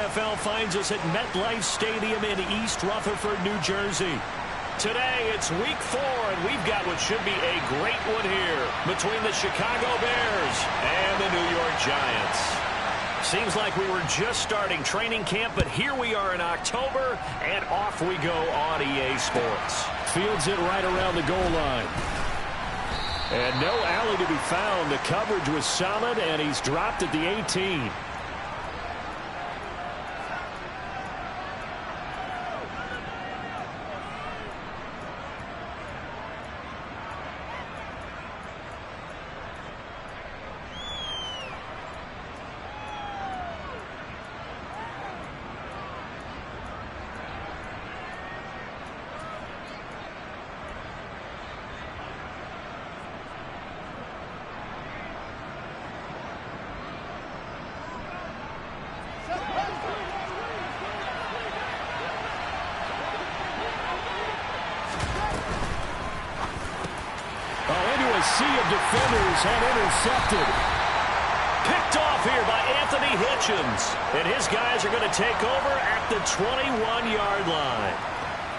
NFL finds us at MetLife Stadium in East Rutherford, New Jersey. Today, it's week 4, and we've got what should be a great one here between the Chicago Bears and the New York Giants. Seems like we were just starting training camp, but here we are in October, and off we go on EA Sports. Fields it right around the goal line. And no alley to be found. The coverage was solid, and he's dropped at the 18. Sea of defenders and intercepted. Picked off here by Anthony Hitchens. And his guys are going to take over at the 21-yard line.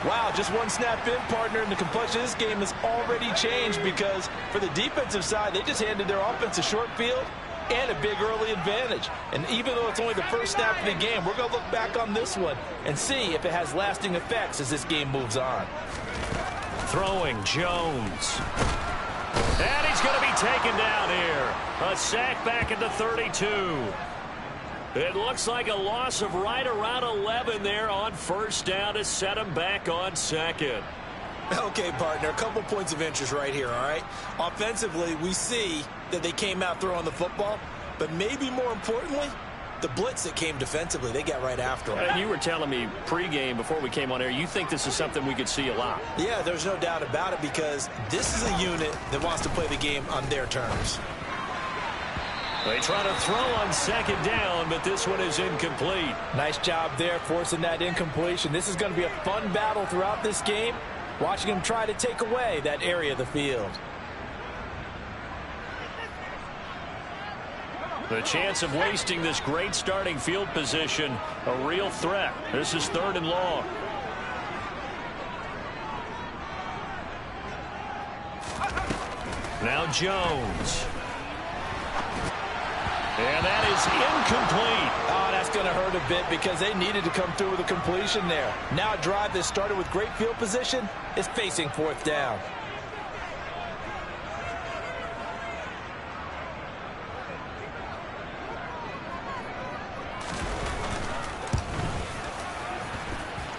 Wow, just one snap in, partner, and the complexion of this game has already changed because for the defensive side, they just handed their offense a short field and a big early advantage. And even though it's only the first snap of the game, we're going to look back on this one and see if it has lasting effects as this game moves on. Throwing Jones. And he's going to be taken down here. A sack back at the 32. It looks like a loss of right around 11 there on first down to set him back on second. Okay, partner, a couple points of interest right here, all right? Offensively, we see that they came out throwing the football, but maybe more importantly, the blitz that came defensively, they got right after him. And you were telling me pregame before we came on air, you think this is something we could see a lot. Yeah, there's no doubt about it because this is a unit that wants to play the game on their terms. They try to throw on second down, but this one is incomplete. Nice job there forcing that incompletion. This is going to be a fun battle throughout this game, watching them try to take away that area of the field. The chance of wasting this great starting field position, a real threat. This is 3rd and long. Now Jones. And that is incomplete. Oh, that's going to hurt a bit because they needed to come through with a completion there. Now a drive that started with great field position is facing 4th down.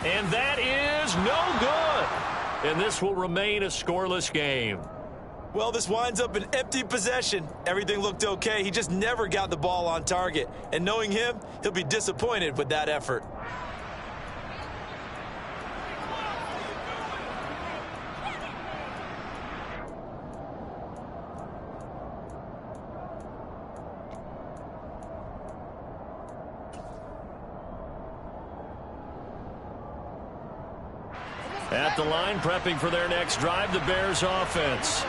And that is no good. And this will remain a scoreless game. Well, this winds up an empty possession. Everything looked okay. He just never got the ball on target. And knowing him, he'll be disappointed with that effort. At the line, prepping for their next drive, the Bears offense.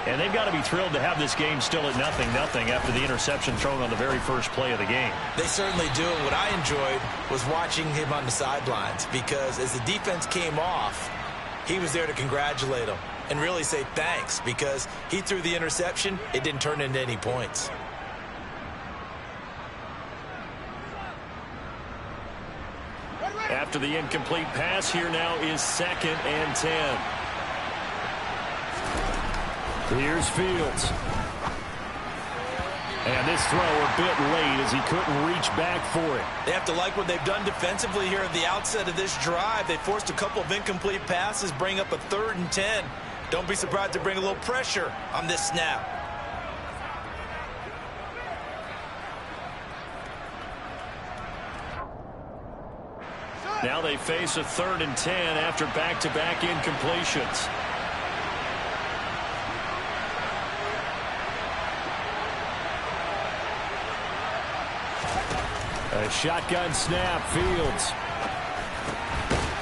And they've got to be thrilled to have this game still at 0-0 after the interception thrown on the very first play of the game. They certainly do. And what I enjoyed was watching him on the sidelines because as the defense came off, he was there to congratulate them and really say thanks because he threw the interception. It didn't turn into any points. After the incomplete pass, here now is 2nd and 10. Here's Fields. And this throw a bit late as he couldn't reach back for it. They have to like what they've done defensively here at the outset of this drive. They forced a couple of incomplete passes, bring up a 3rd and 10. Don't be surprised to bring a little pressure on this snap. Now they face a 3rd and 10 after back-to-back incompletions. A shotgun snap, Fields.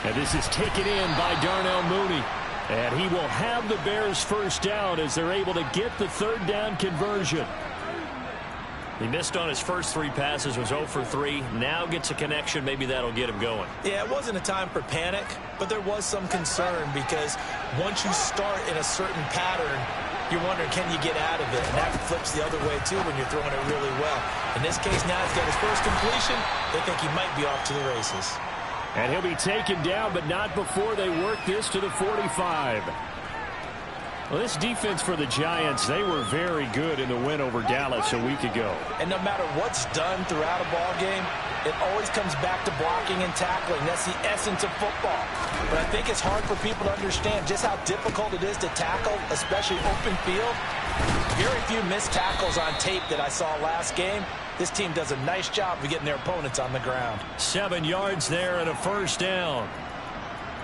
And this is taken in by Darnell Mooney. And he will have the Bears first down as they're able to get the 3rd down conversion. He missed on his first 3 passes, was 0 for 3. Now gets a connection. Maybe that'll get him going. Yeah, it wasn't a time for panic, but there was some concern because once you start in a certain pattern, you're wondering, can you get out of it? And that flips the other way, too, when you're throwing it really well. In this case, now he's got his first completion. They think he might be off to the races. And he'll be taken down, but not before they work this to the 45. Well, this defense for the Giants, they were very good in the win over Dallas a week ago. And no matter what's done throughout a ball game, it always comes back to blocking and tackling. That's the essence of football. But I think it's hard for people to understand just how difficult it is to tackle, especially open field. Very few missed tackles on tape that I saw last game. This team does a nice job of getting their opponents on the ground. 7 yards there and a first down.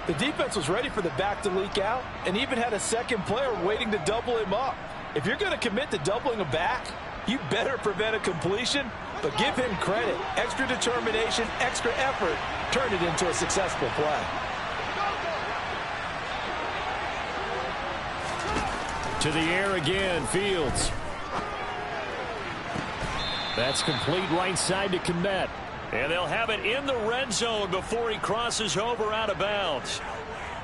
The defense was ready for the back to leak out and even had a second player waiting to double him up. If you're going to commit to doubling a back, you better prevent a completion, but give him credit. Extra determination, extra effort, turn it into a successful play. To the air again, Fields. That's complete right side to Kmet. And they'll have it in the red zone before he crosses over out of bounds.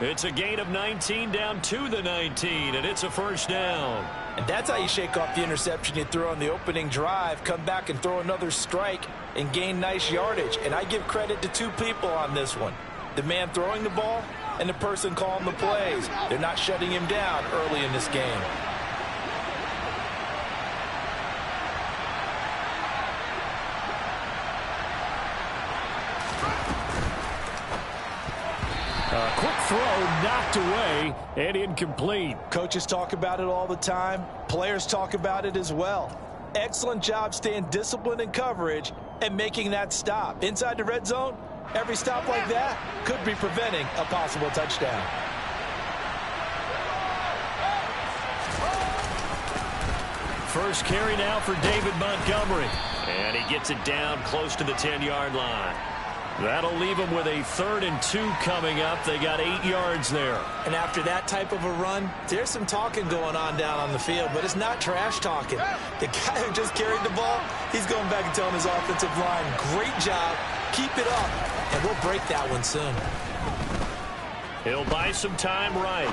It's a gain of 19 down to the 19, and it's a first down. And that's how you shake off the interception you threw on the opening drive, come back and throw another strike and gain nice yardage. And I give credit to 2 people on this one. The man throwing the ball and the person calling the plays. They're not shutting him down early in this game. Quick throw knocked away and incomplete. Coaches talk about it all the time. Players talk about it as well. Excellent job staying disciplined in coverage and making that stop. Inside the red zone, every stop like that could be preventing a possible touchdown. First carry now for David Montgomery. And he gets it down close to the 10-yard line. That'll leave them with a 3rd and 2 coming up. They got 8 yards there. And after that type of a run, there's some talking going on down on the field, but it's not trash talking. The guy who just carried the ball, he's going back and telling his offensive line, great job, keep it up, and we'll break that one soon. He'll buy some time right.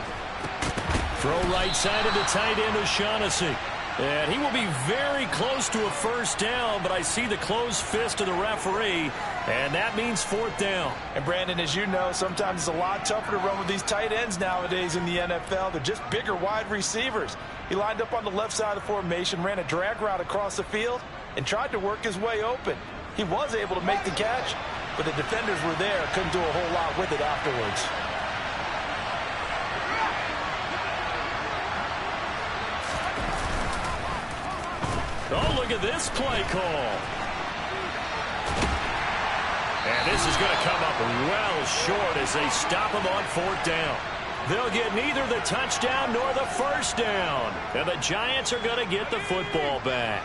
Throw right side of the tight end, O'Shaughnessy. And he will be very close to a first down, but I see the closed fist of the referee, and that means 4th down. And, Brandon, as you know, sometimes it's a lot tougher to run with these tight ends nowadays in the NFL. They're just bigger wide receivers. He lined up on the left side of the formation, ran a drag route across the field, and tried to work his way open. He was able to make the catch, but the defenders were there, couldn't do a whole lot with it afterwards. Oh, look at this play call. And this is going to come up well short as they stop him on 4th down. They'll get neither the touchdown nor the first down. And the Giants are going to get the football back.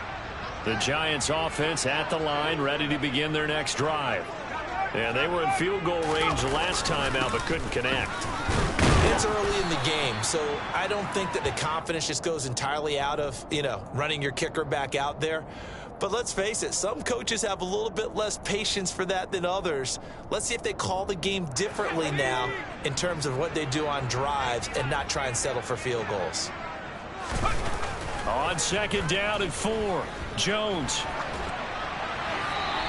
The Giants offense at the line, ready to begin their next drive. And they were in field goal range last time out, but couldn't connect. It's early in the game, so I don't think that the confidence just goes entirely out of, running your kicker back out there. But let's face it, some coaches have a little bit less patience for that than others. Let's see if they call the game differently now in terms of what they do on drives and not try and settle for field goals. On 2nd down and 4, Jones.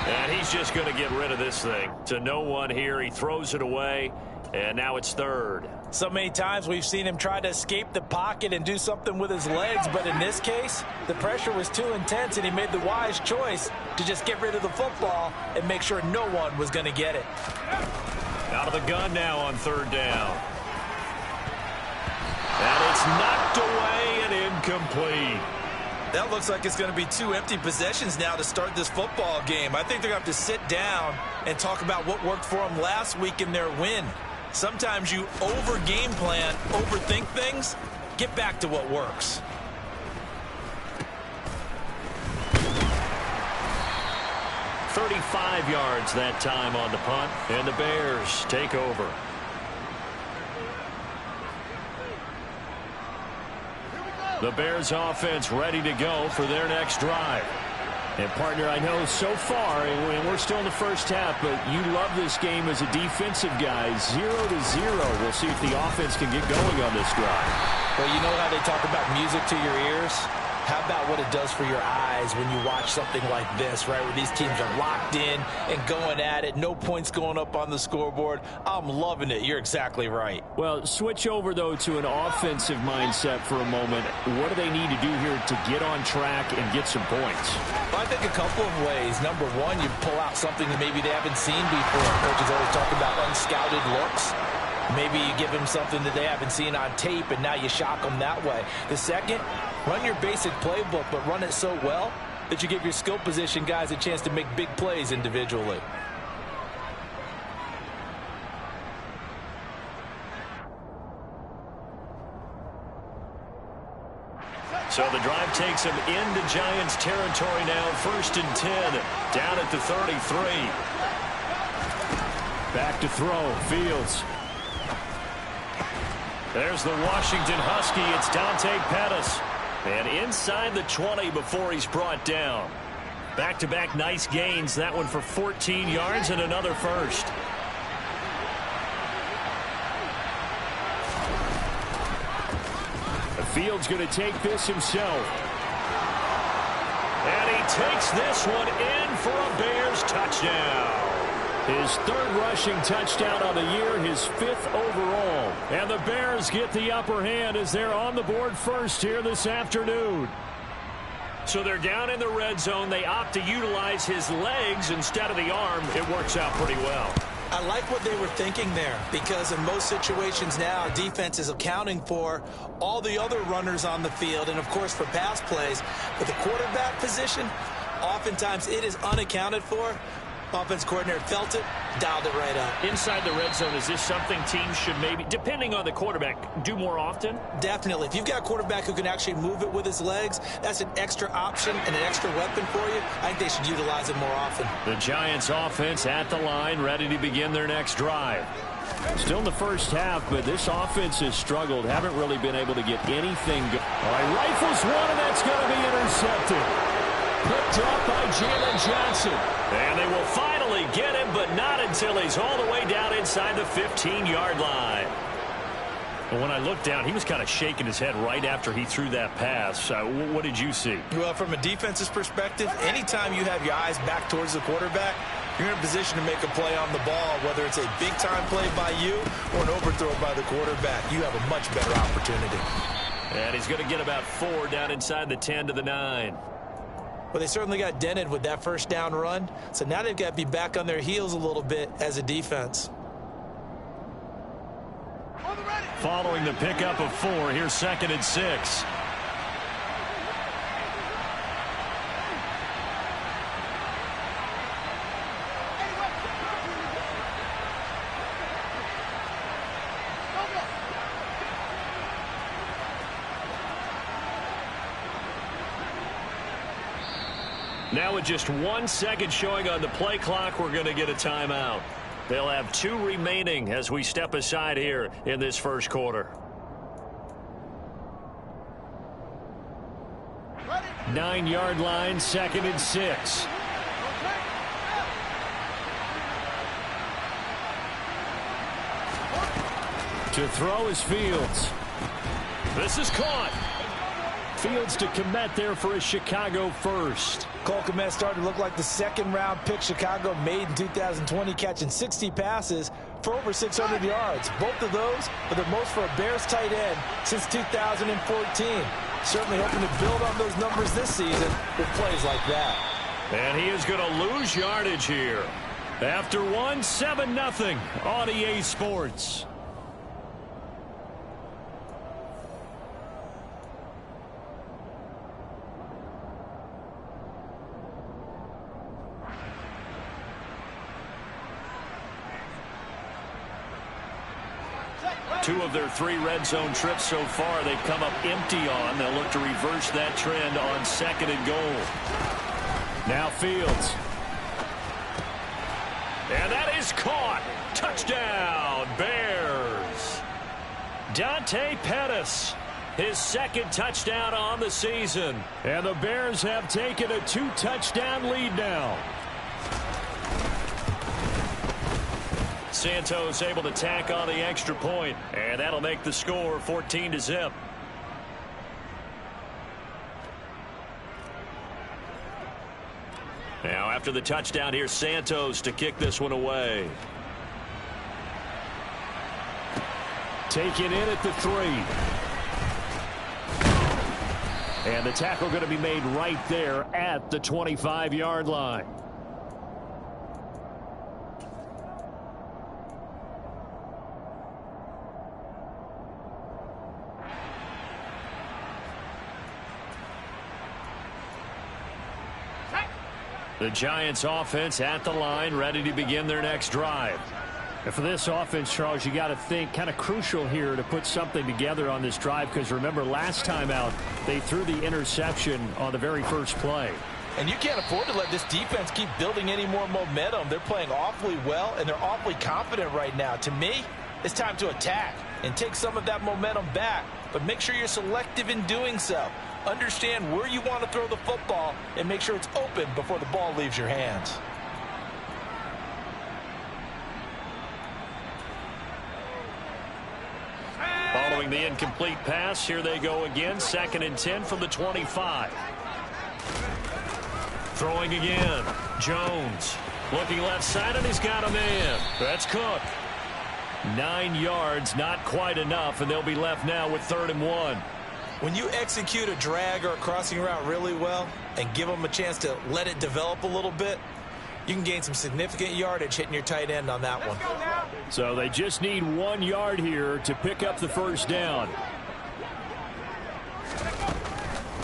And he's just going to get rid of this thing. To no one here, he throws it away, and now it's 3rd. So many times we've seen him try to escape the pocket and do something with his legs, but in this case, the pressure was too intense, and he made the wise choice to just get rid of the football and make sure no one was going to get it. Out of the gun now on 3rd down. And it's knocked away and incomplete. That looks like it's going to be 2 empty possessions now to start this football game. I think they're going to have to sit down and talk about what worked for them last week in their win. Sometimes you over-game plan, overthink things. Get back to what works. "35 yards that time on the punt, and the Bears take over. The Bears offense ready to go for their next drive. And, partner, I know so far, and we're still in the first half, but you love this game as a defensive guy. 0-0. We'll see if the offense can get going on this drive. Well, you know how they talk about music to your ears? How about what it does for your eyes when you watch something like this, right, where these teams are locked in and going at it, no points going up on the scoreboard? I'm loving it. You're exactly right. Well, switch over, though, to an offensive mindset for a moment. What do they need to do here to get on track and get some points? Well, I think a couple of ways. Number one, you pull out something that maybe they haven't seen before. Coaches always talk about unscouted looks. Maybe you give them something that they haven't seen on tape, and now you shock them that way. The second, run your basic playbook, but run it so well that you give your skill position guys a chance to make big plays individually. So the drive takes them into Giants territory now. 1st and 10, down at the 33. Back to throw, Fields. There's the Washington Husky. It's Dante Pettis. And inside the 20 before he's brought down. Back-to-back nice gains. That one for 14 yards and another first. The Fields going to take this himself. And he takes this one in for a Bears touchdown. His 3rd rushing touchdown on the year, his 5th overall. And the Bears get the upper hand as they're on the board first here this afternoon. So they're down in the red zone. They opt to utilize his legs instead of the arm. It works out pretty well. I like what they were thinking there, because in most situations now, defense is accounting for all the other runners on the field and, of course, for pass plays. But the quarterback position, oftentimes it is unaccounted for. Offense coordinator felt it, dialed it right up. Inside the red zone, is this something teams should maybe, depending on the quarterback, do more often? Definitely. If you've got a quarterback who can actually move it with his legs, that's an extra option and an extra weapon for you. I think they should utilize it more often. The Giants offense at the line, ready to begin their next drive. Still in the first half, but this offense has struggled. Haven't really been able to get anything going. All right, rifles one, and that's going to be intercepted. Picked up by Jalen Johnson. And they will finally get him, but not until he's all the way down inside the 15-yard line. Well, when I looked down, he was kind of shaking his head right after he threw that pass. What did you see? Well, from a defense's perspective, anytime you have your eyes back towards the quarterback, you're in a position to make a play on the ball, whether it's a big-time play by you or an overthrow by the quarterback. You have a much better opportunity. And he's going to get about 4 down inside the 10 to the 9. Well, they certainly got dented with that first down run, so now they've got to be back on their heels a little bit as a defense. Following the pickup of 4, here's 2nd and 6. Now with just 1 second showing on the play clock, we're going to get a timeout. They'll have 2 remaining as we step aside here in this first quarter. 9-yard line, 2nd and 6. To throw is Fields. This is caught. Fields to Kmet there for a Chicago first. Cole Kmet started to look like the 2nd-round pick Chicago made in 2020, catching 60 passes for over 600 yards. Both of those are the most for a Bears tight end since 2014. Certainly hoping to build on those numbers this season with plays like that. And he is going to lose yardage here. After 7-0 on EA Sports. Two of their 3 red zone trips so far, they've come up empty on. They'll look to reverse that trend on 2nd and goal. Now Fields. And that is caught. Touchdown, Bears. Dante Pettis. His second touchdown on the season. And the Bears have taken a 2-touchdown lead now. Santos able to tack on the extra point, and that'll make the score 14-0. Now after the touchdown, here's Santos to kick this one away. Taken in at the 3. And the tackle going to be made right there at the 25-yard line. The Giants offense at the line, ready to begin their next drive. And for this offense, Charles, you got to think kind of crucial here to put something together on this drive, because remember last time out they threw the interception on the very first play. And you can't afford to let this defense keep building any more momentum. They're playing awfully well, and they're awfully confident right now. To me, it's time to attack and take some of that momentum back, but make sure you're selective in doing so. Understand where you want to throw the football and make sure it's open before the ball leaves your hands. Following the incomplete pass, here they go again. 2nd and 10 from the 25. Throwing again. Jones looking left side, and he's got a man. That's Cook. 9 yards, not quite enough, and they'll be left now with 3rd and 1. When you execute a drag or a crossing route really well and give them a chance to let it develop a little bit, you can gain some significant yardage hitting your tight end on that one. So they just need 1 yard here to pick up the first down.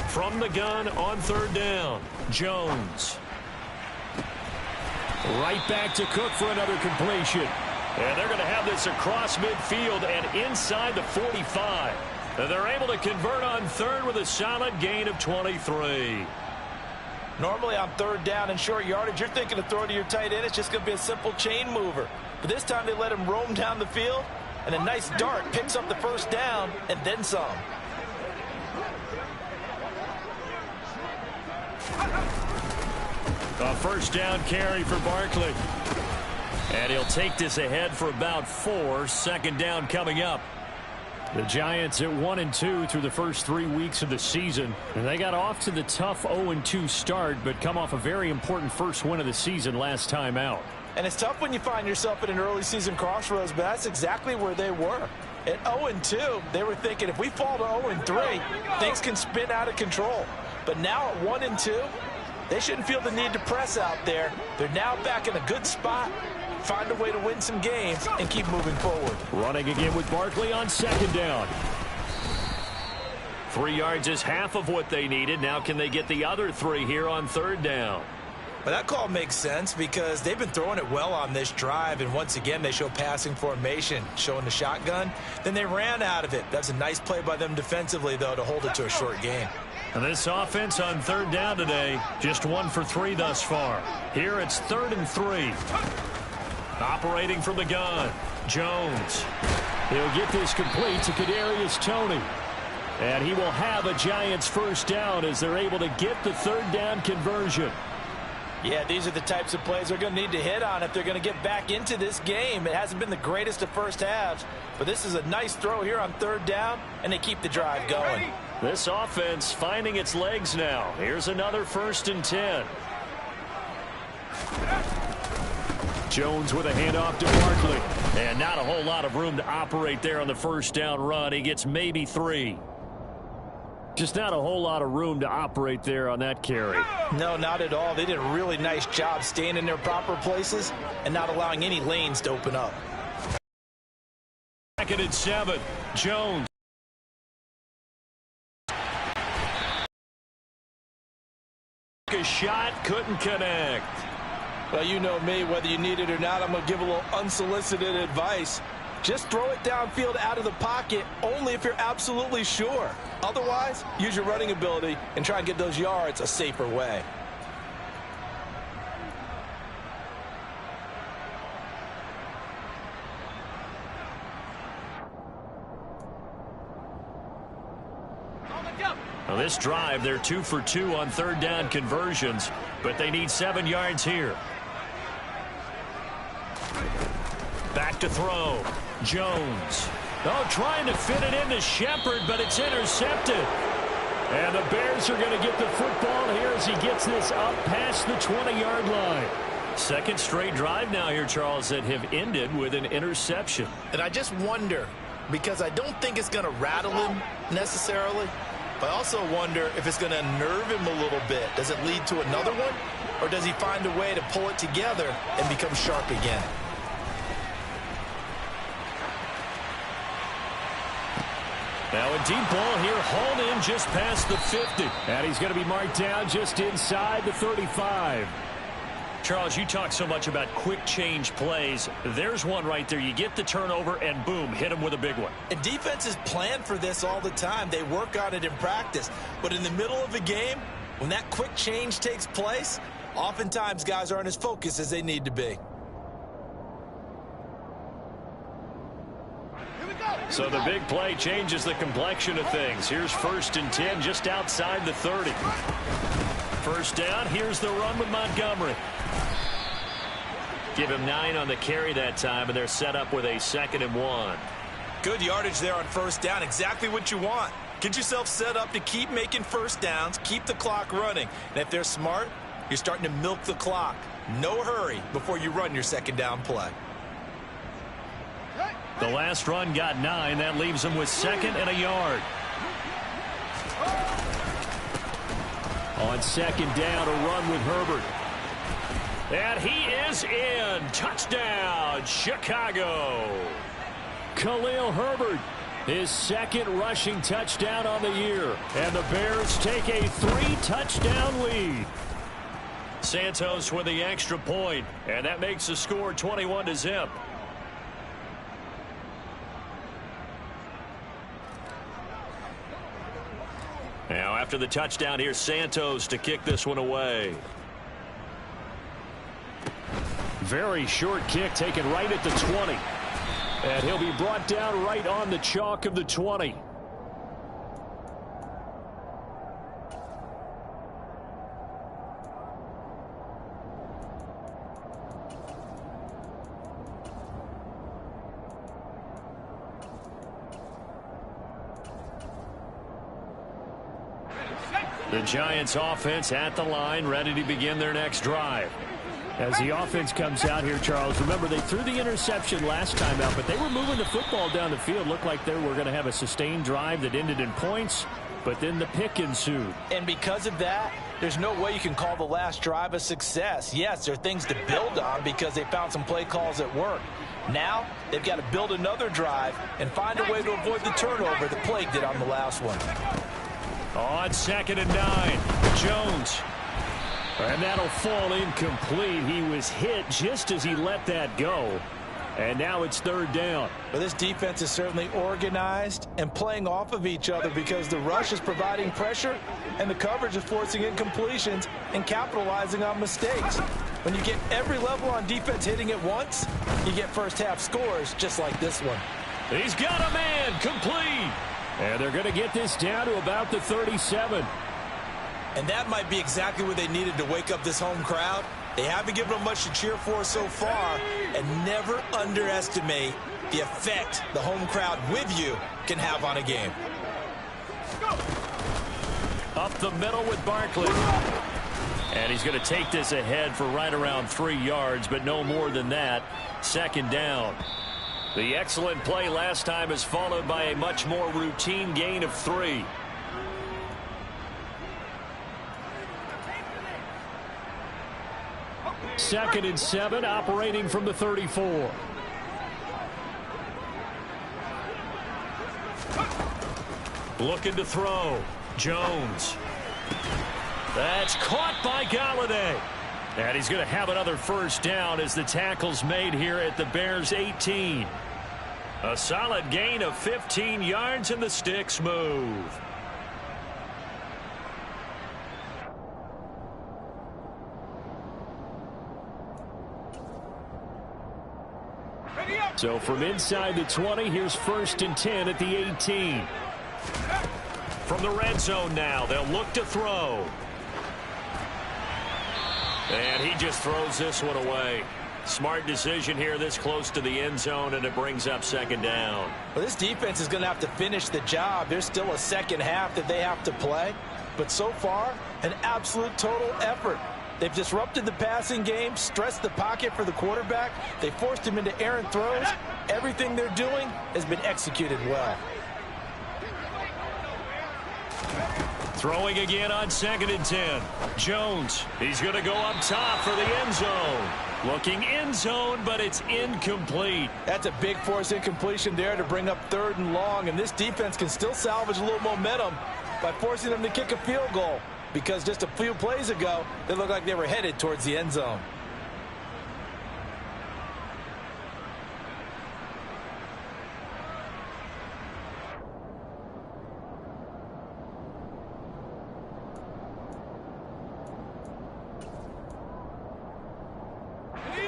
From the gun on 3rd down, Jones. Right back to Cook for another completion. And they're going to have this across midfield and inside the 45. And they're able to convert on 3rd with a solid gain of 23. Normally on 3rd down and short yardage, you're thinking of throwing to your tight end. It's just going to be a simple chain mover. But this time they let him roam down the field, and a nice dart picks up the first down and then some. A first down carry for Barkley. And he'll take this ahead for about 4. 2nd down coming up. The Giants at 1-2 through the first 3 weeks of the season. And they got off to the tough 0-2 start, but come off a very important first win of the season last time out. And it's tough when you find yourself at an early season crossroads, but that's exactly where they were. At 0-2, they were thinking if we fall to 0-3, things can spin out of control. But now at 1-2, they shouldn't feel the need to press out there. They're now back in a good spot. Find a way to win some games and keep moving forward. Running again with Barkley on 2nd down. 3 yards is half of what they needed. Now can they get the other 3 here on 3rd down? Well, that call makes sense because they've been throwing it well on this drive, and once again they show passing formation, showing the shotgun. Then they ran out of it. That's a nice play by them defensively, though, to hold it to a short game. And this offense on 3rd down today, just 1 for 3 thus far. Here it's 3rd and 3. Operating from the gun, Jones. He'll get this complete to Kadarius Toney. And he will have a Giants first down as they're able to get the 3rd down conversion. Yeah, these are the types of plays they're going to need to hit on if they're going to get back into this game. It hasn't been the greatest of first halves, but this is a nice throw here on 3rd down, and they keep the drive going. This offense finding its legs now. Here's another 1st and 10. Jones with a handoff to Barkley. And not a whole lot of room to operate there on the first down run. He gets maybe 3. Just not a whole lot of room to operate there on that carry. No, not at all. They did a really nice job staying in their proper places and not allowing any lanes to open up. 2nd and 7. Jones. A shot, couldn't connect. Well, you know me, whether you need it or not, I'm going to give a little unsolicited advice. Just throw it downfield out of the pocket only if you're absolutely sure. Otherwise, use your running ability and try and get those yards a safer way. Well, this drive, they're 2 for 2 on third down conversions, but they need 7 yards here. Back to throw. Jones. Oh, trying to fit it into Shepard, but it's intercepted. And the Bears are going to get the football here as he gets this up past the 20-yard line. Second straight drive now here, Charles, that have ended with an interception. And I just wonder, because I don't think it's going to rattle him necessarily, but I also wonder if it's going to unnerve him a little bit. Does it lead to another one, or does he find a way to pull it together and become sharp again? Now a deep ball here, hauled in just past the 50. And he's going to be marked down just inside the 35. Charles, you talk so much about quick change plays. There's one right there. You get the turnover and boom, hit him with a big one. And defenses plan for this all the time. They work on it in practice. But in the middle of a game, when that quick change takes place, oftentimes guys aren't as focused as they need to be. So the big play changes the complexion of things. Here's 1st and 10 just outside the 30. First down, here's the run with Montgomery. Give him 9 on the carry that time, and they're set up with a 2nd and 1. Good yardage there on first down. Exactly what you want. Get yourself set up to keep making first downs, keep the clock running. And if they're smart, you're starting to milk the clock. No hurry before you run your 2nd down play. The last run got 9. That leaves him with 2nd and a yard. On 2nd down, a run with Herbert. And he is in. Touchdown, Chicago. Khalil Herbert, his 2nd rushing touchdown on the year. And the Bears take a 3-touchdown lead. Santos with the extra point, and that makes the score 21-0. Now after the touchdown, here's Santos to kick this one away. Very short kick taken right at the 20. And he'll be brought down right on the chalk of the 20. The Giants offense at the line, ready to begin their next drive. As the offense comes out here, Charles, remember they threw the interception last time out, but they were moving the football down the field. Looked like they were going to have a sustained drive that ended in points, but then the pick ensued. And because of that, there's no way you can call the last drive a success. Yes, there are things to build on because they found some play calls that work. Now, they've got to build another drive and find a way to avoid the turnover that plagued it on the last one. On 2nd and 9, Jones. And that'll fall incomplete. He was hit just as he let that go. And now it's 3rd down. Well, this defense is certainly organized and playing off of each other because the rush is providing pressure and the coverage is forcing incompletions and capitalizing on mistakes. When you get every level on defense hitting at once, you get first half scores just like this one. He's got a man, complete. And they're going to get this down to about the 37. And that might be exactly what they needed to wake up this home crowd. They haven't given them much to cheer for so far, and never underestimate the effect the home crowd with you can have on a game. Up the middle with Barkley. And he's going to take this ahead for right around 3 yards, but no more than that. 2nd down. The excellent play last time is followed by a much more routine gain of 3. Second and 7, operating from the 34. Looking to throw. Jones. That's caught by Galladay. And he's going to have another first down as the tackle's made here at the Bears' 18. A solid gain of 15 yards and the sticks move. So from inside the 20, here's 1st and 10 at the 18. From the red zone now, they'll look to throw. And he just throws this one away. Smart decision here this close to the end zone, and it brings up second down. Well, this defense is going to have to finish the job. There's still a second half that they have to play. But so far, an absolute total effort. They've disrupted the passing game, stressed the pocket for the quarterback. They forced him into errant throws. Everything they're doing has been executed well. Throwing again on 2nd and 10. Jones, he's going to go up top for the end zone. Looking end zone, but it's incomplete. That's a big force incompletion there to bring up 3rd and long, and this defense can still salvage a little momentum by forcing them to kick a field goal, because just a few plays ago, they looked like they were headed towards the end zone.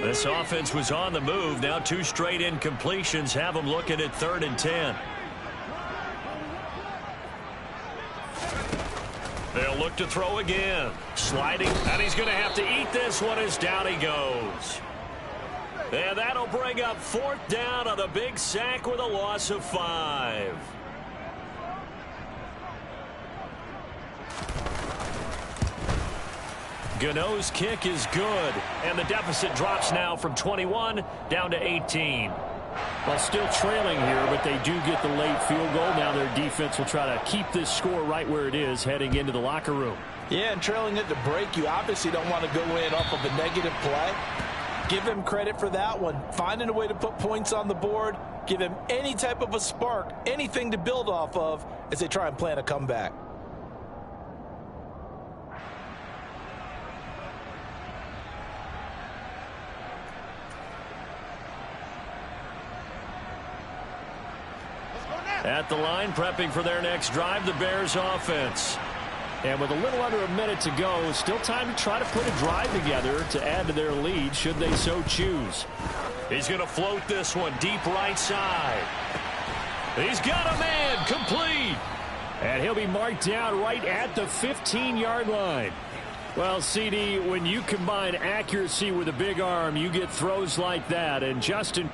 This offense was on the move. Now 2 straight incompletions have them looking at 3rd and 10. They'll look to throw again. Sliding, and he's going to have to eat this one as down he goes. And that'll bring up 4th down on a big sack with a loss of 5. Gano's kick is good, and the deficit drops now from 21 down to 18. Well, still trailing here, but they do get the late field goal. Now their defense will try to keep this score right where it is heading into the locker room. Yeah, and trailing it to break, you obviously don't want to go in off of a negative play. Give him credit for that one. Finding a way to put points on the board, give him any type of a spark, anything to build off of as they try and plan a comeback. At the line, prepping for their next drive, the Bears offense. And with a little under a minute to go, still time to try to put a drive together to add to their lead should they so choose. He's going to float this one deep right side. He's got a man, complete. And he'll be marked down right at the 15-yard line. Well, CD, when you combine accuracy with a big arm, you get throws like that. And Justin...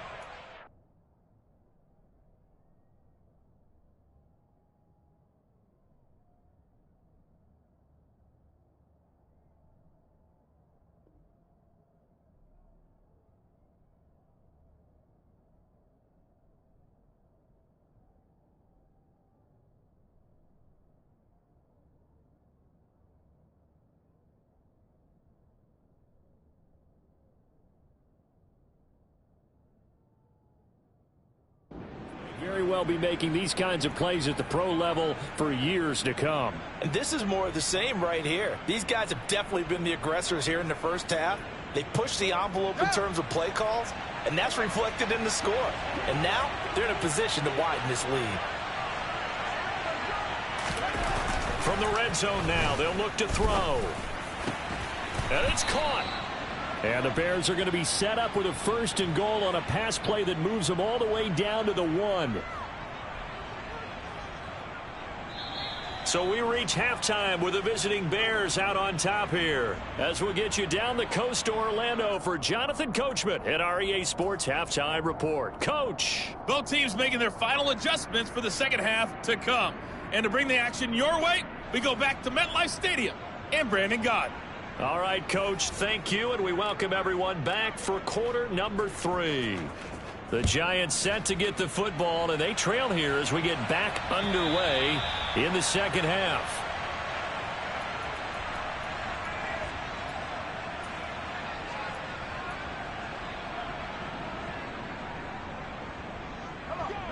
very well be making these kinds of plays at the pro level for years to come. And this is more of the same right here. These guys have definitely been the aggressors here in the first half. They pushed the envelope in terms of play calls, and that's reflected in the score. And now they're in a position to widen this lead. From the red zone now, they'll look to throw. And it's caught. And the Bears are going to be set up with a 1st and goal on a pass play that moves them all the way down to the 1. So we reach halftime with the visiting Bears out on top here. As we'll get you down the coast to Orlando for Jonathan Coachman at our EA Sports Halftime Report. Coach. Both teams making their final adjustments for the second half to come. And to bring the action your way, we go back to MetLife Stadium and Brandon Gaudin. All right, Coach, thank you, and we welcome everyone back for quarter number 3. The Giants set to get the football, and they trail here as we get back underway in the second half.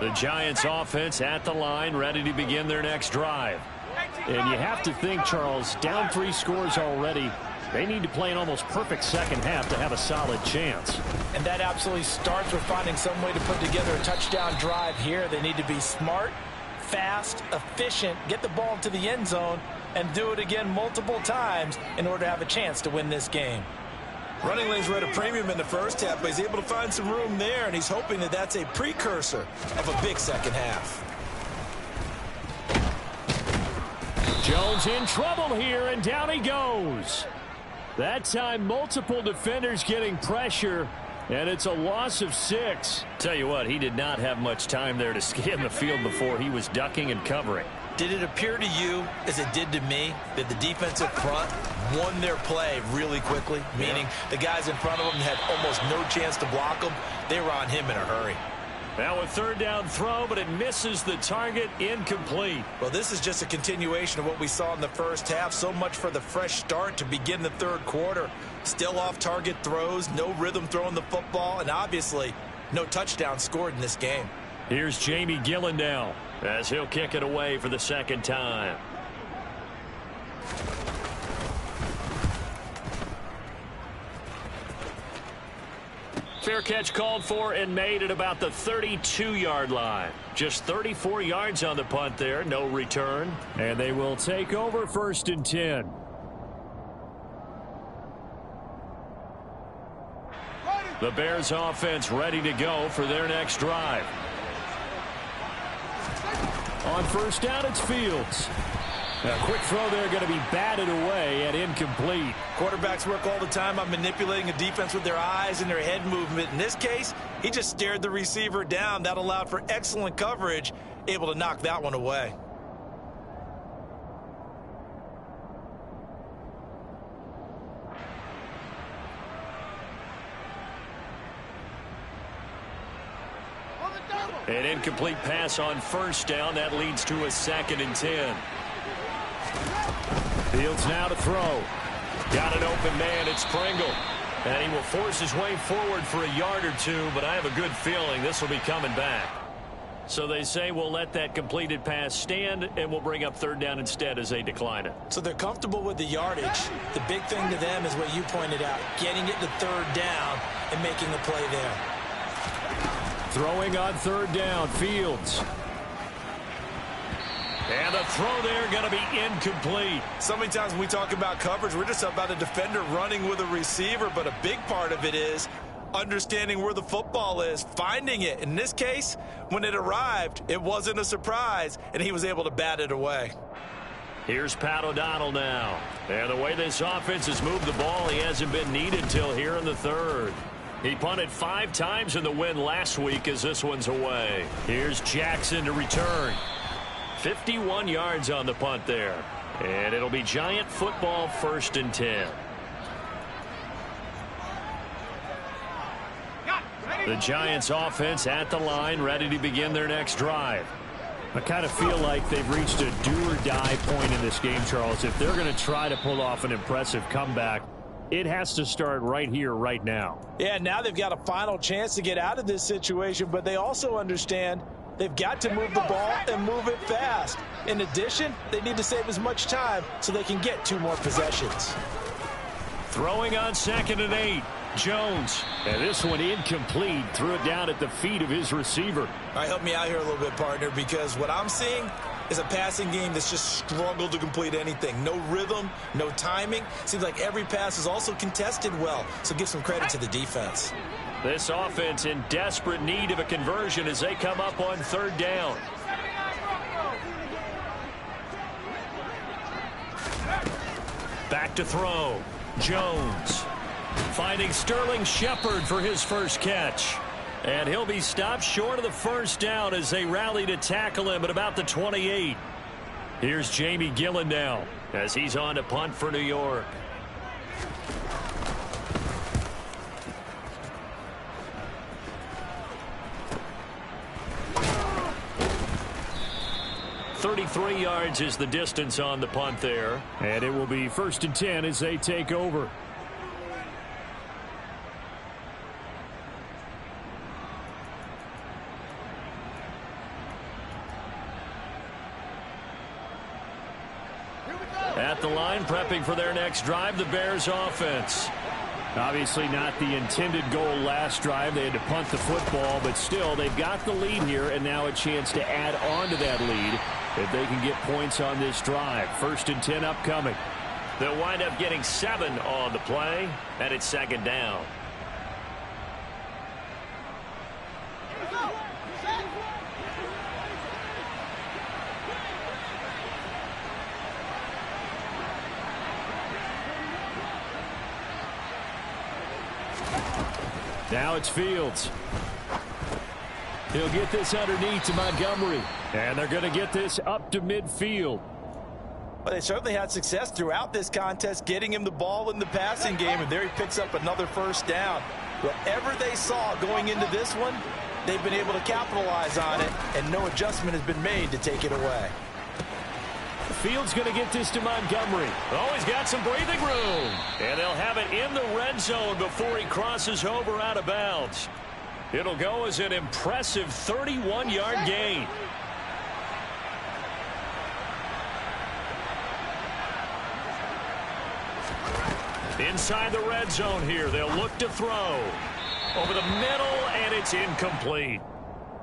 The Giants offense at the line, ready to begin their next drive. And you have to think, Charles, down 3 scores already. They need to play an almost perfect second half to have a solid chance. And that absolutely starts with finding some way to put together a touchdown drive here. They need to be smart, fast, efficient, get the ball to the end zone, and do it again multiple times in order to have a chance to win this game. Running lanes were at a premium in the first half, but he's able to find some room there, and he's hoping that that's a precursor of a big second half. Jones in trouble here, and down he goes. That time, multiple defenders getting pressure, and it's a loss of 6. Tell you what, he did not have much time there to scan the field before he was ducking and covering. Did it appear to you, as it did to me, that the defensive front won their play really quickly? Meaning the guys in front of them had almost no chance to block them. They were on him in a hurry. Now a third down throw, but it misses the target, incomplete. Well, this is just a continuation of what we saw in the first half. So much for the fresh start to begin the third quarter. Still off-target throws, no rhythm throwing the football, and obviously no touchdown scored in this game. Here's Jamie Gillen now, as he'll kick it away for the second time. Fair catch called for and made at about the 32-yard line. Just 34 yards on the punt there, no return. And they will take over 1st and 10. The Bears offense ready to go for their next drive. On 1st down, it's Fields. A quick throw there going to be batted away and incomplete. Quarterbacks work all the time on manipulating a defense with their eyes and their head movement. In this case, he just stared the receiver down. That allowed for excellent coverage, able to knock that one away. An incomplete pass on 1st down. That leads to a 2nd and 10. Fields now to throw. Got an open man. It's Pringle. And he will force his way forward for a yard or two, but I have a good feeling this will be coming back. So they say we'll let that completed pass stand, and we'll bring up 3rd down instead as they decline it. So they're comfortable with the yardage. The big thing to them is what you pointed out, getting it to 3rd down and making the play there. Throwing on 3rd down, Fields. And the throw there going to be incomplete. So many times when we talk about coverage, we're just about a defender running with a receiver, but a big part of it is understanding where the football is, finding it. In this case, when it arrived, it wasn't a surprise, and he was able to bat it away. Here's Pat O'Donnell now. And the way this offense has moved the ball, he hasn't been needed till here in the 3rd. He punted 5 times in the win last week as this one's away. Here's Jackson to return. 51 yards on the punt there. And it'll be Giant football 1st and 10. The Giants offense at the line, ready to begin their next drive. I kind of feel like they've reached a do-or-die point in this game, Charles. If they're going to try to pull off an impressive comeback, it has to start right here, right now. Yeah, now they've got a final chance to get out of this situation, but they also understand they've got to move the ball and move it fast. In addition, they need to save as much time so they can get 2 more possessions. Throwing on 2nd and 8. Jones. And this one incomplete. Threw it down at the feet of his receiver. All right, help me out here a little bit, partner, because what I'm seeing is a passing game that's just struggled to complete anything. No rhythm, no timing. Seems like every pass is also contested well, so give some credit to the defense. This offense in desperate need of a conversion as they come up on 3rd down. Back to throw. Jones. Finding Sterling Shepard for his first catch. And he'll be stopped short of the 1st down as they rally to tackle him at about the 28. Here's Jamie Gillen now as he's on to punt for New York. .33 yards is the distance on the punt there. And it will be 1st and 10 as they take over. At the line, prepping for their next drive, the Bears offense. Obviously not the intended goal last drive. They had to punt the football, but still, they've got the lead here, and now a chance to add on to that lead if they can get points on this drive. 1st and 10 upcoming. They'll wind up getting 7 on the play, and it's 2nd down. Now it's Fields. He'll get this underneath to Montgomery. And they're going to get this up to midfield. Well, they certainly had success throughout this contest getting him the ball in the passing game, and there he picks up another first down. Whatever they saw going into this one, they've been able to capitalize on it, and no adjustment has been made to take it away. Fields going to get this to Montgomery. Oh, he's got some breathing room. And they'll have it in the red zone before he crosses over out of bounds. It'll go as an impressive 31-yard gain. Inside the red zone here, they'll look to throw. Over the middle, and it's incomplete.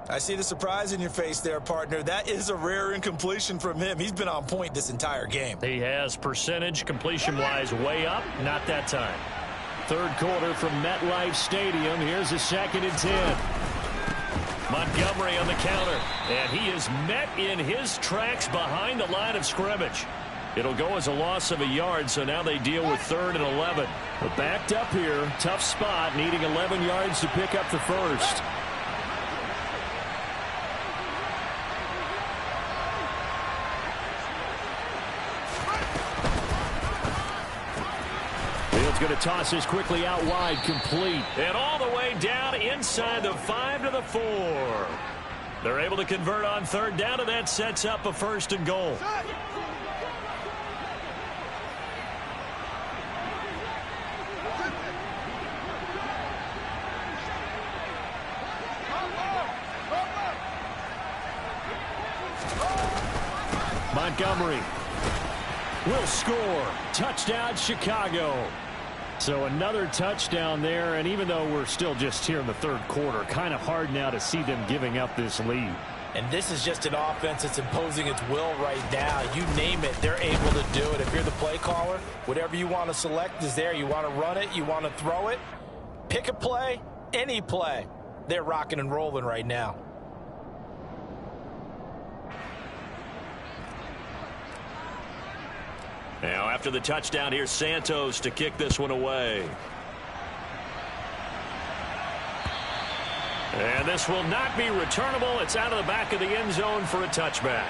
I see the surprise in your face there, partner. That is a rare incompletion from him. He's been on point this entire game. He has percentage completion-wise way up, not that time. Third quarter from MetLife Stadium. Here's a 2nd and 10. Montgomery on the counter, and he is met in his tracks behind the line of scrimmage. It'll go as a loss of a yard, so now they deal with 3rd and 11. But backed up here, tough spot, needing 11 yards to pick up the first. Fields going to toss this quickly out wide, complete. And all the way down inside the 5 to the 4. They're able to convert on 3rd down, and that sets up a 1st and goal. Montgomery will score. Touchdown, Chicago. So another touchdown there, and even though we're still just here in the 3rd quarter, kind of hard now to see them giving up this lead. And this is just an offense that's imposing its will right now. You name it, they're able to do it. If you're the play caller, whatever you want to select is there. You want to run it, you want to throw it. Pick a play, any play. They're rocking and rolling right now. Now, after the touchdown, here's Santos to kick this one away. And this will not be returnable. It's out of the back of the end zone for a touchback.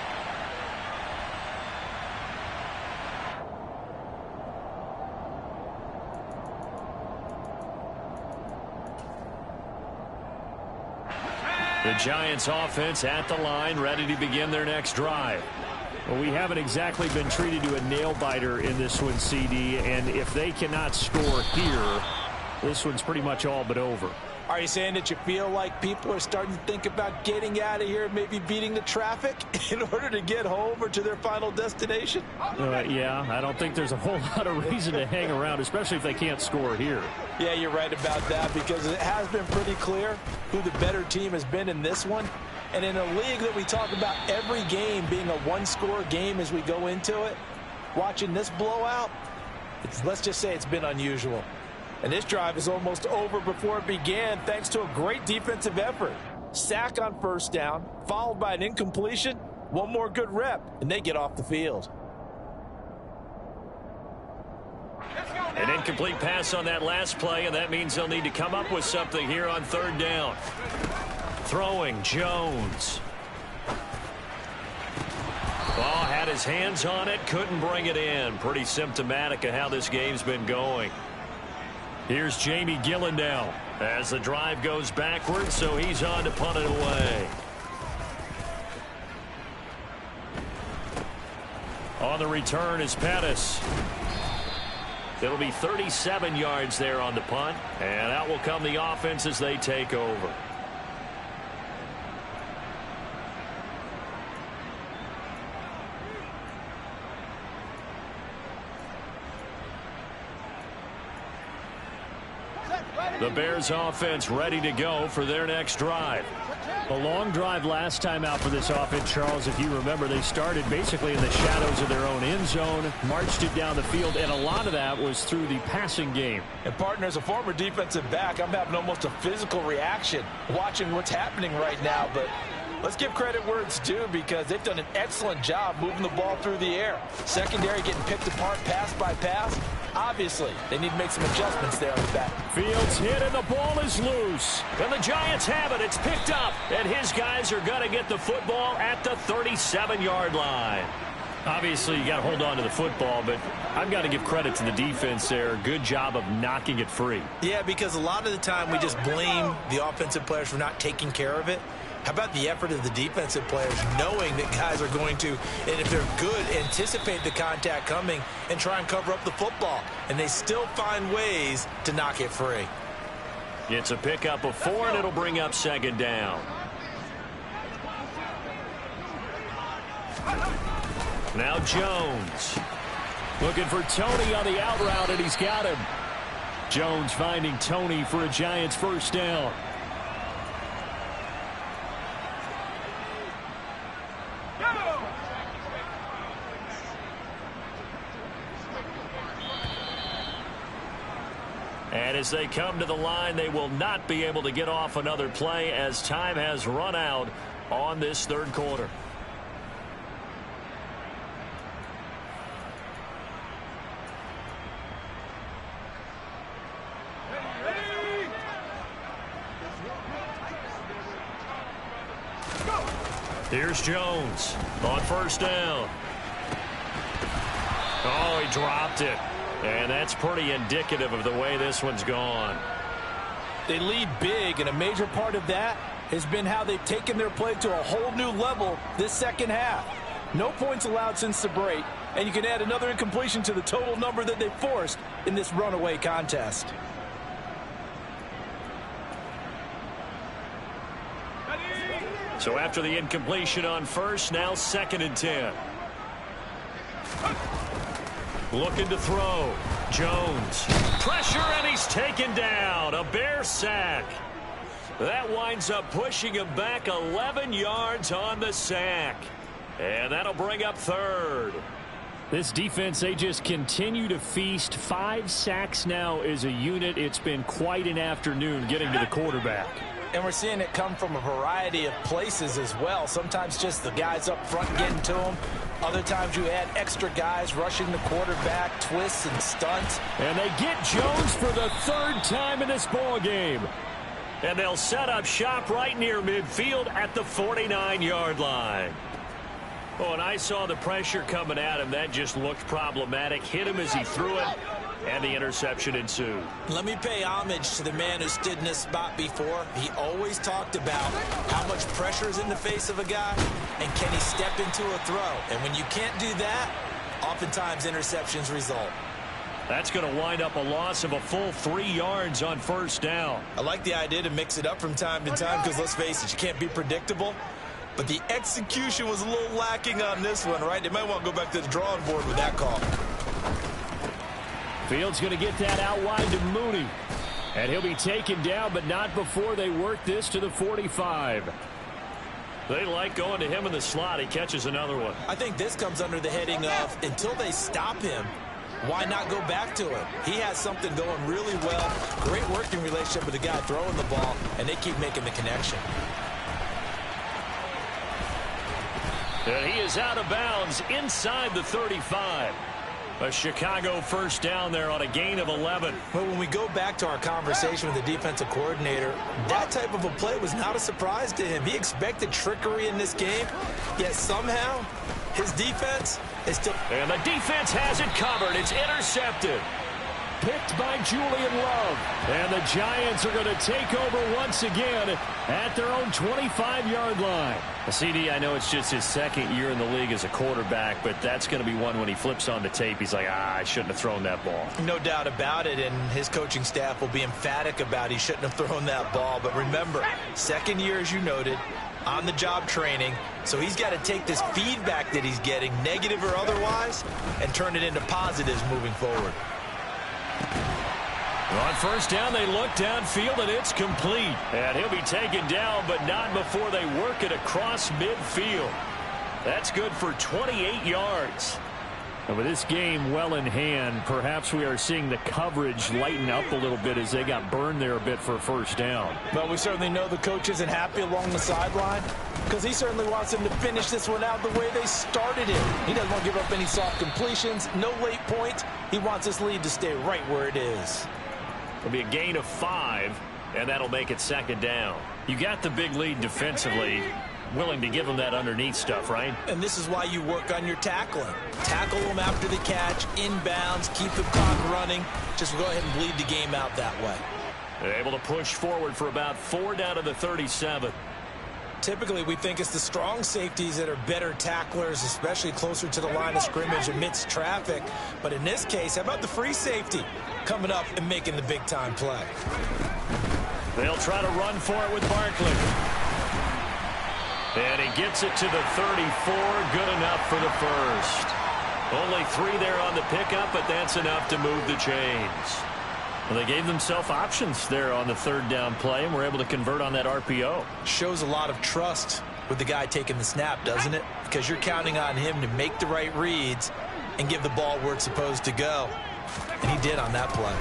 The Giants offense at the line, ready to begin their next drive. Well, we haven't exactly been treated to a nail-biter in this one, CD, and if they cannot score here, this one's pretty much all but over. Are you saying that you feel like people are starting to think about getting out of here, maybe beating the traffic in order to get home or to their final destination? Yeah, I don't think there's a whole lot of reason to hang around, especially if they can't score here. Yeah, you're right about that, because it has been pretty clear who the better team has been in this one. And in a league that we talk about every game being a one-score game as we go into it, watching this blowout, let's just say it's been unusual. And this drive is almost over before it began thanks to a great defensive effort. Sack on 1st down, followed by an incompletion, one more good rep, and they get off the field. An incomplete pass on that last play, and that means they'll need to come up with something here on 3rd down. Throwing, Jones. Ball had his hands on it, couldn't bring it in. Pretty symptomatic of how this game's been going. Here's Jamie Gillen now as the drive goes backwards, so he's on to punt it away. On the return is Pettis. It'll be 37 yards there on the punt, and out will come the offense as they take over. The Bears offense ready to go for their next drive. A long drive last time out for this offense, Charles. If you remember, they started basically in the shadows of their own end zone, marched it down the field, and a lot of that was through the passing game. And, partner, as a former defensive back, I'm having almost a physical reaction watching what's happening right now. But let's give credit where it's due, because they've done an excellent job moving the ball through the air. Secondary getting picked apart pass by pass. Obviously, they need to make some adjustments there on the back. Fields hit and the ball is loose. And the Giants have it. It's picked up. And his guys are going to get the football at the 37-yard line. Obviously, you got to hold on to the football, but I've got to give credit to the defense there. Good job of knocking it free. Yeah, because a lot of the time we just blame the offensive players for not taking care of it. How about the effort of the defensive players knowing that guys are going to, and if they're good, anticipate the contact coming and try and cover up the football. And they still find ways to knock it free. It's a pickup of 4, and it'll bring up second down. Now Jones. Looking for Tony on the out route, and he's got him. Jones finding Tony for a Giants first down. And as they come to the line, they will not be able to get off another play as time has run out on this third quarter. Here's Jones on first down. Oh, he dropped it. And that's pretty indicative of the way this one's gone. They lead big, and a major part of that has been how they've taken their play to a whole new level this second half. No points allowed since the break, and you can add another incompletion to the total number that they forced in this runaway contest. So after the incompletion on first, now 2nd and 10. Looking to throw. Jones. Pressure, and he's taken down. A Bear sack. That winds up pushing him back 11 yards on the sack. And that'll bring up 3rd. This defense, they just continue to feast. 5 sacks now as a unit. It's been quite an afternoon getting to the quarterback. And we're seeing it come from a variety of places as well. Sometimes just the guys up front getting to them. Other times you add extra guys rushing the quarterback, twists and stunts. And they get Jones for the 3rd time in this ball game. And they'll set up shop right near midfield at the 49-yard line. Oh, and I saw the pressure coming at him. That just looked problematic. Hit him as he threw it, and the interception ensued. Let me pay homage to the man who stood in this spot before. He always talked about how much pressure is in the face of a guy, and can he step into a throw. And when you can't do that, oftentimes interceptions result. That's going to wind up a loss of a full 3 yards on first down. I like the idea to mix it up from time to time because, let's face it, you can't be predictable. But the execution was a little lacking on this one, right? They might want to go back to the drawing board with that call. Fields going to get that out wide to Mooney. And he'll be taken down, but not before they work this to the 45. They like going to him in the slot. He catches another one. I think this comes under the heading of, until they stop him, why not go back to him? He has something going really well. Great working relationship with the guy throwing the ball, and they keep making the connection. And he is out of bounds inside the 35. A Chicago first down there on a gain of 11. But when we go back to our conversation with the defensive coordinator, that type of a play was not a surprise to him. He expected trickery in this game, yet somehow his defense is still... And the defense has it covered. It's intercepted. Picked by Julian Love. And the Giants are going to take over once again at their own 25-yard line. CD, I know it's just his 2nd year in the league as a quarterback, but that's going to be one when he flips on the tape. He's like, I shouldn't have thrown that ball. No doubt about it, and his coaching staff will be emphatic about he shouldn't have thrown that ball. But remember, 2nd year, as you noted, on-the-job training, so he's got to take this feedback that he's getting, negative or otherwise, and turn it into positives moving forward. On first down, they look downfield, and it's complete. And he'll be taken down, but not before they work it across midfield. That's good for 28 yards. And with this game well in hand, perhaps we are seeing the coverage lighten up a little bit as they got burned there a bit for a first down. Well, we certainly know the coach isn't happy along the sideline because he certainly wants them to finish this one out the way they started it. He doesn't want to give up any soft completions, no late points. He wants this lead to stay right where it is. It'll be a gain of 5, and that'll make it second down. You got the big lead defensively. Willing to give them that underneath stuff, right? And this is why you work on your tackling. Tackle them after the catch, inbounds, keep the clock running. Just go ahead and bleed the game out that way. They're able to push forward for about 4 down to the 37. Typically, we think it's the strong safeties that are better tacklers, especially closer to the line of scrimmage amidst traffic. But in this case, how about the free safety coming up and making the big-time play? They'll try to run for it with Barkley. And he gets it to the 34. Good enough for the first. Only 3 there on the pickup, but that's enough to move the chains. Well, they gave themselves options there on the 3rd down play, and were able to convert on that RPO. Shows a lot of trust with the guy taking the snap, doesn't it? Because you're counting on him to make the right reads and give the ball where it's supposed to go. And he did on that play.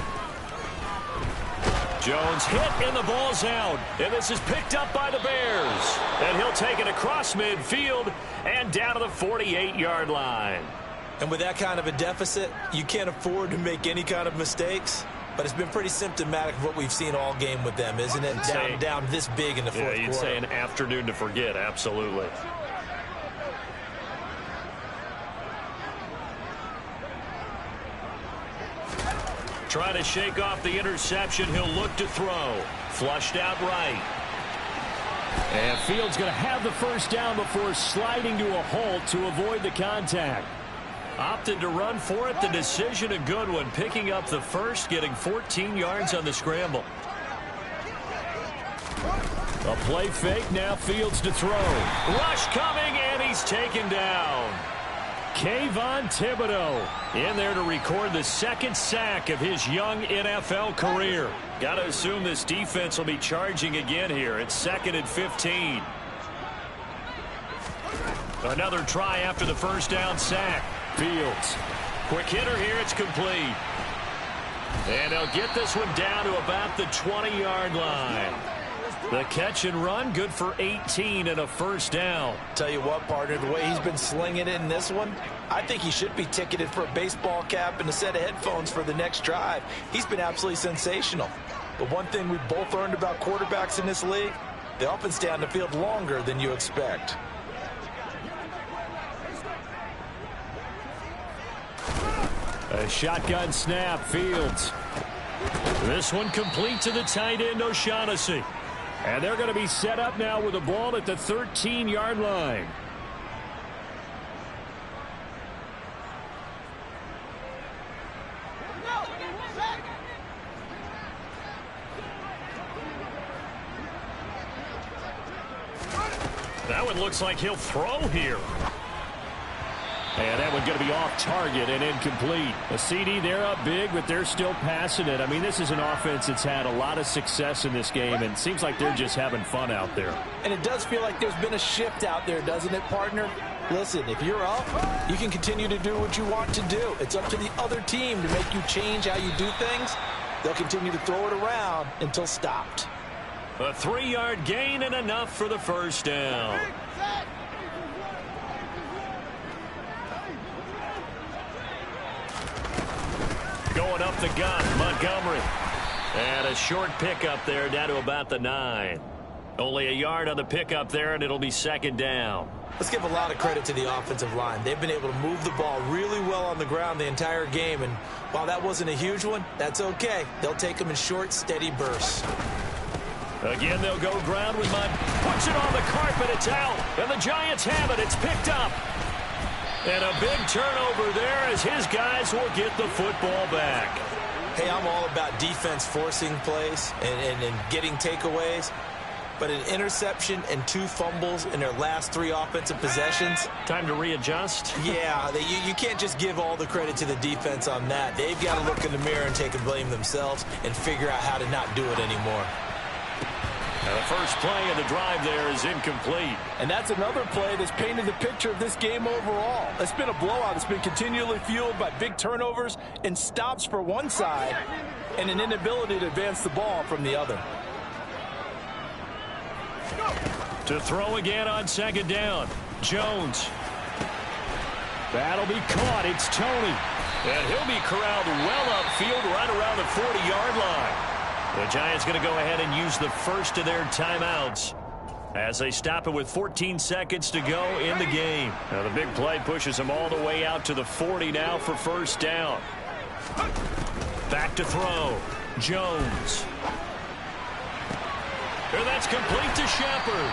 Jones hit, and the ball's out. And this is picked up by the Bears. And he'll take it across midfield and down to the 48-yard line. And with that kind of a deficit, you can't afford to make any kind of mistakes. But it's been pretty symptomatic of what we've seen all game with them, isn't it? Down this big in the fourth quarter. You'd say an afternoon to forget, absolutely. Trying to shake off the interception. He'll look to throw. Flushed out right. And Fields going to have the first down before sliding to a halt to avoid the contact. Opted to run for it. The decision a good one. Picking up the first, getting 14 yards on the scramble. A play fake. Now Fields to throw. Rush coming, and he's taken down. Kayvon Thibodeaux in there to record the 2nd sack of his young NFL career. Got to assume this defense will be charging again here. It's 2nd and 15. Another try after the first down sack. Fields. Quick hitter here. It's complete. And they'll get this one down to about the 20-yard line. The catch and run, good for 18 and a first down. Tell you what, partner, the way he's been slinging it in this one, I think he should be ticketed for a baseball cap and a set of headphones for the next drive. He's been absolutely sensational. But one thing we've both learned about quarterbacks in this league, they often stay on the field longer than you expect. A shotgun snap, Fields. This one complete to the tight end, O'Shaughnessy. And they're going to be set up now with the ball at the 13-yard line. That one looks like he'll throw here. And that one's going to be off target and incomplete. A CD, they're up big, but they're still passing it. I mean, this is an offense that's had a lot of success in this game, and it seems like they're just having fun out there. And it does feel like there's been a shift out there, doesn't it, partner? Listen, if you're up, you can continue to do what you want to do. It's up to the other team to make you change how you do things. They'll continue to throw it around until stopped. A 3-yard gain and enough for the first down. Going up the gut, Montgomery. And a short pickup there down to about the 9. Only a yard on the pickup there, and it'll be second down. Let's give a lot of credit to the offensive line. They've been able to move the ball really well on the ground the entire game, and while that wasn't a huge one, that's okay. They'll take them in short, steady bursts. Again, they'll go ground with Mudd. Puts it on the carpet. It's out. And the Giants have it. It's picked up. And a big turnover there as his guys will get the football back. Hey, I'm all about defense forcing plays and getting takeaways. But an interception and 2 fumbles in their last 3 offensive possessions. Time to readjust? Yeah, you can't just give all the credit to the defense on that. They've got to look in the mirror and take and blame themselves and figure out how to not do it anymore. Now the first play of the drive there is incomplete. And that's another play that's painted the picture of this game overall. It's been a blowout. It's been continually fueled by big turnovers and stops for one side and an inability to advance the ball from the other. To throw again on second down. Jones. That'll be caught. It's Tony. And he'll be corralled well upfield right around the 40-yard line. The Giants going to go ahead and use the first of their timeouts as they stop it with 14 seconds to go in the game. Now the big play pushes them all the way out to the 40 now for first down. Back to throw. Jones. And that's complete to Shepard.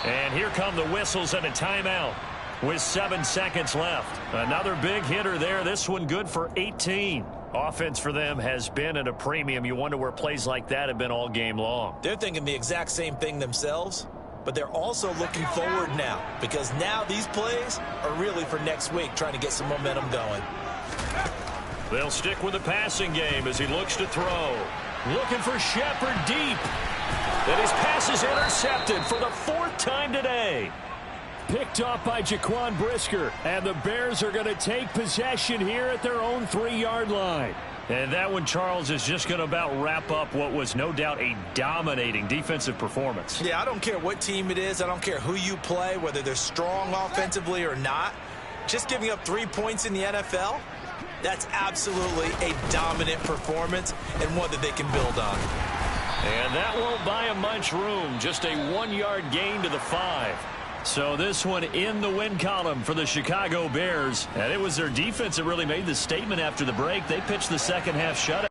And here come the whistles and a timeout with 7 seconds left. Another big hitter there. This one good for 18. Offense for them has been at a premium. You wonder where plays like that have been all game long. They're thinking the exact same thing themselves, but they're also looking forward now because now these plays are really for next week, trying to get some momentum going. They'll stick with the passing game as he looks to throw. Looking for Shepard deep. And his pass is intercepted for the 4th time today. Picked off by Jaquan Brisker. And the Bears are going to take possession here at their own 3-yard line. And that one, Charles, is just going to about wrap up what was no doubt a dominating defensive performance. Yeah, I don't care what team it is. I don't care who you play, whether they're strong offensively or not. Just giving up 3 points in the NFL, that's absolutely a dominant performance and one that they can build on. And that won't buy them much room. Just a 1-yard gain to the 5. So this one in the win column for the Chicago Bears. And it was their defense that really made the statement after the break. They pitched the second half shutout.